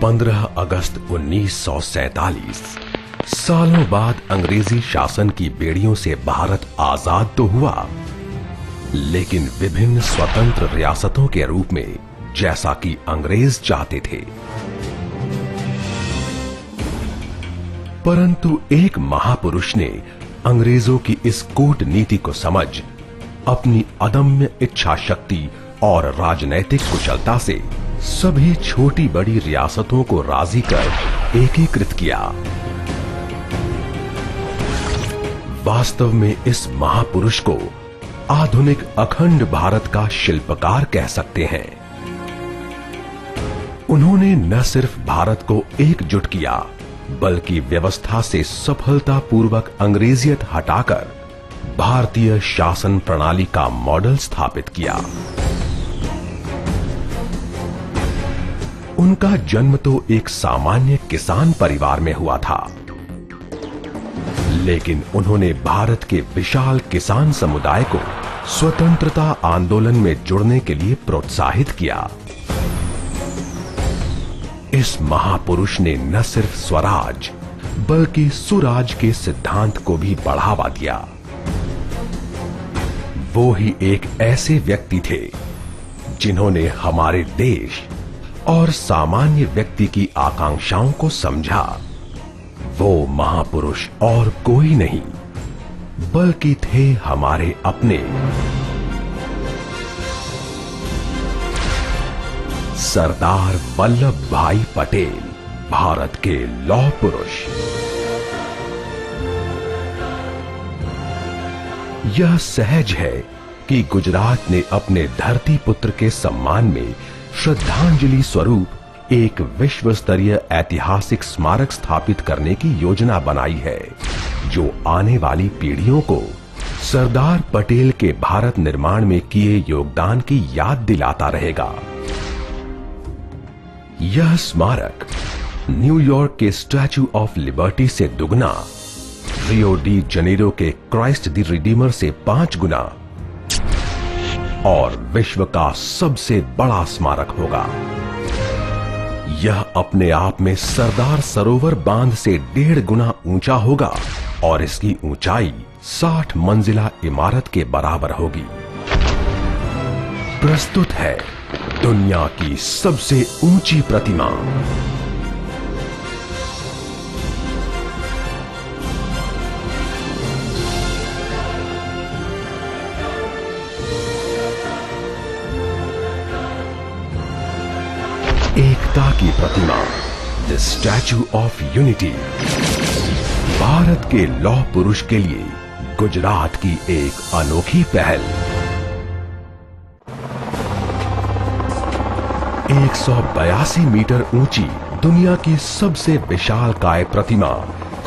15 अगस्त 1947 सालों बाद अंग्रेजी शासन की बेड़ियों से भारत आजाद तो हुआ, लेकिन विभिन्न स्वतंत्र रियासतों के रूप में, जैसा कि अंग्रेज चाहते थे। परंतु एक महापुरुष ने अंग्रेजों की इस कूटनीति को समझ अपनी अदम्य इच्छा शक्ति और राजनैतिक कुशलता से सभी छोटी बड़ी रियासतों को राजी कर एकीकृत किया। वास्तव में इस महापुरुष को आधुनिक अखंड भारत का शिल्पकार कह सकते हैं। उन्होंने न सिर्फ भारत को एकजुट किया, बल्कि व्यवस्था से सफलतापूर्वक अंग्रेजियत हटाकर भारतीय शासन प्रणाली का मॉडल स्थापित किया। उनका जन्म तो एक सामान्य किसान परिवार में हुआ था, लेकिन उन्होंने भारत के विशाल किसान समुदाय को स्वतंत्रता आंदोलन में जुड़ने के लिए प्रोत्साहित किया। इस महापुरुष ने न सिर्फ स्वराज बल्कि सुराज के सिद्धांत को भी बढ़ावा दिया। वो ही एक ऐसे व्यक्ति थे जिन्होंने हमारे देश और सामान्य व्यक्ति की आकांक्षाओं को समझा। वो महापुरुष और कोई नहीं बल्कि थे हमारे अपने सरदार वल्लभ भाई पटेल, भारत के लौह पुरुष। यह सहज है कि गुजरात ने अपने धरती पुत्र के सम्मान में श्रद्धांजलि स्वरूप एक विश्व स्तरीय ऐतिहासिक स्मारक स्थापित करने की योजना बनाई है, जो आने वाली पीढ़ियों को सरदार पटेल के भारत निर्माण में किए योगदान की याद दिलाता रहेगा। यह स्मारक न्यूयॉर्क के स्टैच्यू ऑफ लिबर्टी से दुगना, रियो डी जनेरो के क्राइस्ट द रिडीमर से 5 गुना और विश्व का सबसे बड़ा स्मारक होगा। यह अपने आप में सरदार सरोवर बांध से 1.5 गुना ऊंचा होगा और इसकी ऊंचाई 60 मंजिला इमारत के बराबर होगी। प्रस्तुत है दुनिया की सबसे ऊंची प्रतिमा। एकता की प्रतिमा, the statue of unity, Bharat के लौह पुरुष के लिए गुजरात की एक अनोखी पहल। 182 मीटर ऊंची दुनिया की सबसे विशालकाय प्रतिमा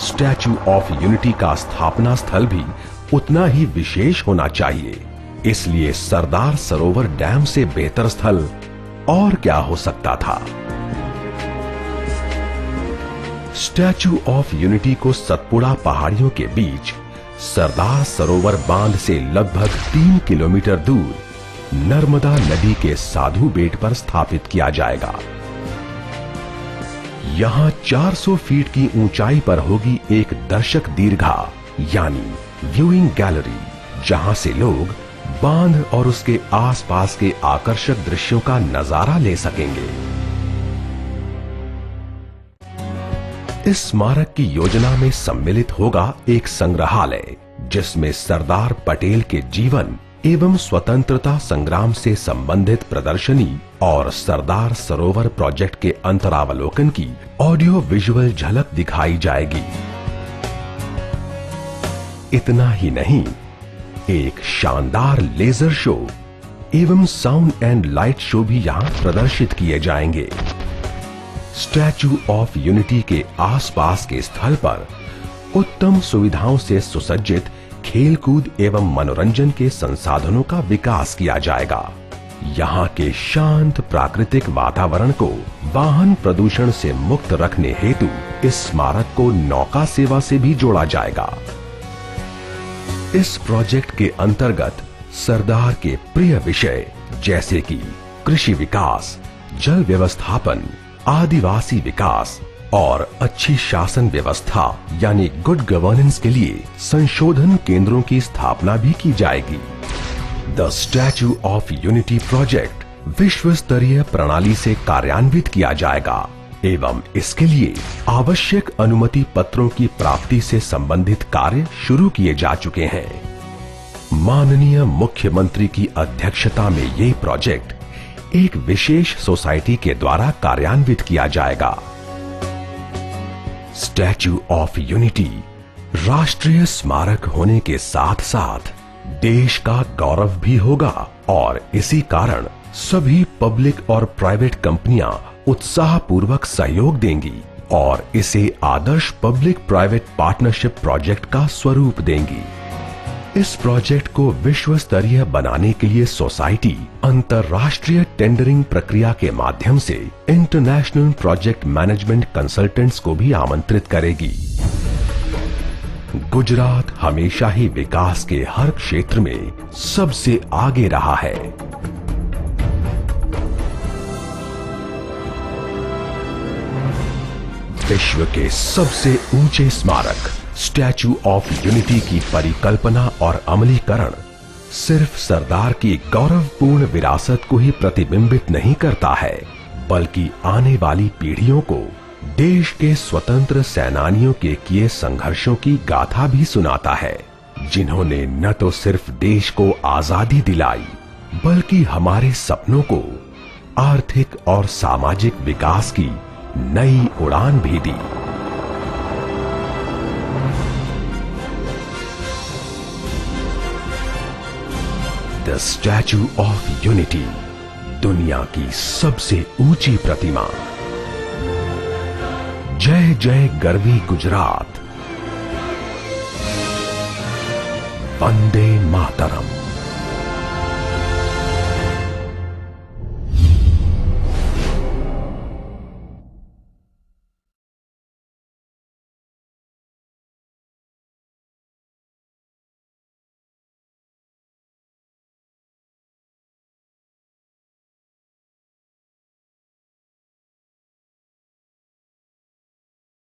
स्टैच्यू ऑफ यूनिटी का स्थापना स्थल भी उतना ही विशेष होना चाहिए। इसलिए सरदार सरोवर डैम से बेहतर स्थल और क्या हो सकता था। स्टैच्यू ऑफ यूनिटी को सतपुड़ा पहाड़ियों के बीच सरदार सरोवर बांध से लगभग 3 किलोमीटर दूर नर्मदा नदी के साधु बेट पर स्थापित किया जाएगा। यहां 400 फीट की ऊंचाई पर होगी एक दर्शक दीर्घा यानी व्यूइंग गैलरी, जहां से लोग बांध और उसके आसपास के आकर्षक दृश्यों का नजारा ले सकेंगे। इस स्मारक की योजना में सम्मिलित होगा एक संग्रहालय, जिसमें सरदार पटेल के जीवन एवं स्वतंत्रता संग्राम से संबंधित प्रदर्शनी और सरदार सरोवर प्रोजेक्ट के अंतरावलोकन की ऑडियो विजुअल झलक दिखाई जाएगी। इतना ही नहीं, एक शानदार लेजर शो एवं साउंड एंड लाइट शो भी यहां प्रदर्शित किए जाएंगे। स्टैच्यू ऑफ यूनिटी के आसपास के स्थल पर उत्तम सुविधाओं से सुसज्जित खेलकूद एवं मनोरंजन के संसाधनों का विकास किया जाएगा। यहाँ के शांत प्राकृतिक वातावरण को वाहन प्रदूषण से मुक्त रखने हेतु इस स्मारक को नौका सेवा से भी जोड़ा जाएगा। इस प्रोजेक्ट के अंतर्गत सरदार के प्रिय विषय जैसे कि कृषि विकास, जल व्यवस्थापन, आदिवासी विकास और अच्छी शासन व्यवस्था यानी गुड गवर्नेंस के लिए संशोधन केंद्रों की स्थापना भी की जाएगी। The statue of unity project विश्व स्तरीय प्रणाली से कार्यान्वित किया जाएगा एवं इसके लिए आवश्यक अनुमति पत्रों की प्राप्ति से संबंधित कार्य शुरू किए जा चुके हैं। माननीय मुख्यमंत्री की अध्यक्षता में ये प्रोजेक्ट एक विशेष सोसाइटी के द्वारा कार्यान्वित किया जाएगा। स्टैच्यू ऑफ यूनिटी राष्ट्रीय स्मारक होने के साथ साथ देश का गौरव भी होगा और इसी कारण सभी पब्लिक और प्राइवेट कंपनियां उत्साहपूर्वक सहयोग देंगी और इसे आदर्श पब्लिक प्राइवेट पार्टनरशिप प्रोजेक्ट का स्वरूप देंगी। इस प्रोजेक्ट को विश्व स्तरीय बनाने के लिए सोसाइटी अंतर्राष्ट्रीय टेंडरिंग प्रक्रिया के माध्यम से इंटरनेशनल प्रोजेक्ट मैनेजमेंट कंसल्टेंट्स को भी आमंत्रित करेगी। गुजरात हमेशा ही विकास के हर क्षेत्र में सबसे आगे रहा है। विश्व के सबसे ऊंचे स्मारक स्टैच्यू ऑफ यूनिटी की परिकल्पना और अमलीकरण सिर्फ सरदार की गौरवपूर्ण विरासत को ही प्रतिबिंबित नहीं करता है, बल्कि आने वाली पीढ़ियों को देश के स्वतंत्र सेनानियों के किए संघर्षों की गाथा भी सुनाता है, जिन्होंने न तो सिर्फ देश को आजादी दिलाई, बल्कि हमारे सपनों को आर्थिक और सामाजिक विकास की नई उड़ान भी दी। द स्टैच्यू ऑफ यूनिटी दुनिया की सबसे ऊंची प्रतिमा। जय जय गर्वी गुजरात। वंदे मातरम।